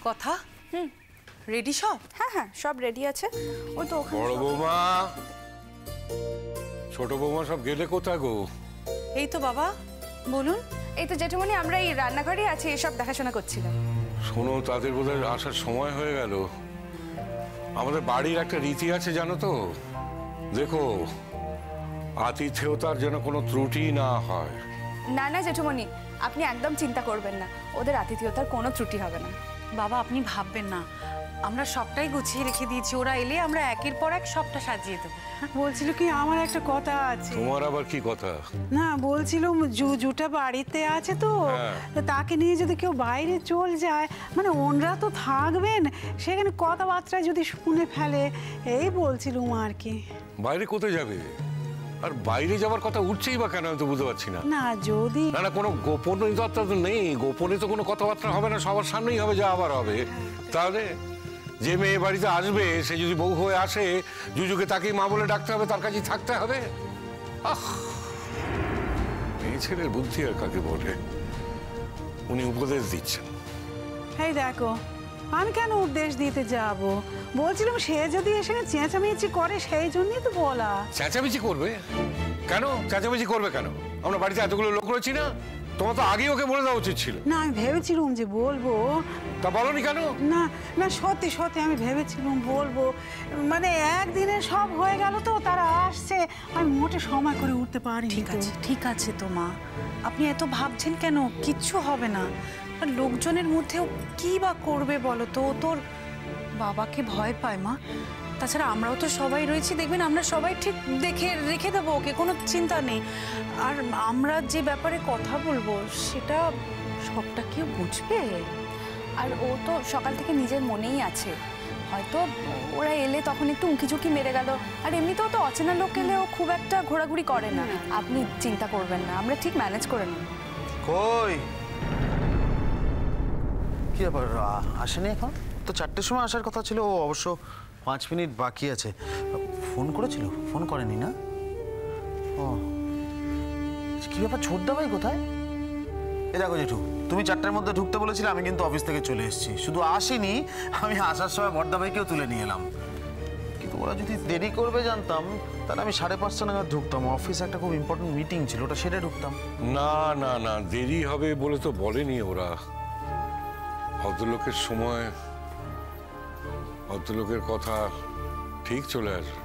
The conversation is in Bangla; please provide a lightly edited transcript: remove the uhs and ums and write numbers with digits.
কথা রেডি সব? হ্যাঁ হ্যাঁ, সব রেডি আছে। ওই তো বড় বৌমা, ছোট বৌমা সব গেলে কোথায় গো? এই তো বাবা, বলুন। এই তো জেঠুমনি, আমরা এই রান্নাঘরে আছি, এসব দেখাশোনা করছিলাম। শোনো, তাদের বোধহয় আসার সময় হয়ে গেল। আমাদের বাড়ির একটা রীতি আছে জানো তো, দেখো আতিথেয়তার যেন কোনো ত্রুটি না হয়। না না জেঠুমনি, আপনি একদম চিন্তা করবেন না, ওদের আতিথেয়তার কোনো ত্রুটি হবে না। বাবা আপনি ভাববেন না, আমরা সবটাই গুছিয়ে রেখে দিয়েছি। ওরা এলে আমরা একের পর এক সবটা সাজিয়ে দেবো। বলছিল কি, আমার একটা কথা আছে। তোমার আবার কি কথা? না বলছিলাম, জুজুটা বাড়িতে আছে তো, তাকে নিয়ে যদি কেউ বাইরে চল যায়, মানে ওনরা তো থাকবেন, সেখানে কথাবার্তা যদি শুনে ফেলে, এই বলছিলাম আর কি। বাইরে কোথায় যাবে? আর বাইরে যাওয়ার কথা উঠছেই বা কেন, আমি তো বুঝতে পারছি না। না যদি না কোনো গোপনীয়তা তো নেই, গোপনে তো কোনো কথাবার্তা হবে না, সবার সামনেই হবে, যা আবার হবে। তাহলে যে মেয়ে বাড়িতে আসবে সে যদি বউ হয়ে আসে, জুজুকে তাকেই মা বলে ডাকতে হবে, তার কাছেই থাকতে হবে। এই ছেলের বুদ্ধি আর কাকে বলে, উনি উপদেশ দিচ্ছেন। এই দেখো, আমি কেন উপদেশ দিতে যাব? বলছিলাম সে যদি এসে চেঁচামেচি করে, সেই জন্যই তো বলা। চেঁচামেচি করবে কেন? চেঁচামেচি করবে কেন? আমরা বাড়িতে এতগুলো লোক রয়েছি না? তোমার তো আগেই ওকে বলে দেওয়া উচিত ছিল। না আমি ভেবেছিলাম যে বলবো। তা বলনি কেন? না না, সত্যি সত্যি আমি ভেবেছিলাম বলবো, মানে একদিনে সব হয়ে গেল তো, তারা আসছে, আমি মোটে সময় করে উঠতে পারি। ঠিক আছে তো মা, আপনি এত ভাবছেন কেন? কিচ্ছু হবে না। আর লোকজনের মধ্যেও কি বা করবে বলো তো? ও তোর বাবাকে ভয় পায় মা। তাছাড়া আমরাও তো সবাই রয়েছি, দেখবেন আমরা সবাই ঠিক দেখে রেখে দেবো ওকে, কোনো চিন্তা নেই। আর আমরা যে ব্যাপারে কথা বলবো সেটা সবটা কেউ বুঝবে। আর ও তো সকাল থেকে নিজের মনেই আছে, হয়তো ওরা এলে তখন একটু উঁকিঝুঁকি মেরে গেল। আর এমনিতেও তো অচেনা লোক এলে ও খুব একটা ঘোরাঘুরি করে না। আপনি চিন্তা করবেন না, আমরা ঠিক ম্যানেজ করে নেব। কই কি ব্যাপার, আসেনি এখন? তো 4টের সময় আসার কথা ছিল, ও অবশ্য 5 মিনিট বাকি আছে। ফোন করেছিল? ফোন করেনি না? ও কি ব্যাপার, ছোটদা ভাই কোথায়? এ দেখো জেঠু, তুমি 4টার মধ্যে ঢুকতে বলেছিলে, আমি কিন্তু অফিস থেকে চলে এসেছি। শুধু আসিনি, আমি আসার সময় বড়দা ভাইকেও তুলে নিয়ে এলাম। কিন্তু ওরা যদি দেরি করবে জানতাম, তাহলে আমি 5:30 নাগাদ ঢুকতাম। অফিসে একটা খুব ইম্পর্টেন্ট মিটিং ছিল, ওটা সেরে ঢুকতাম। না না না, দেরি হবে বলে তো বলেনি ওরা। ভদ্রলোকের সময়, ভদ্রলোকের কথা ঠিক চলে আসবে।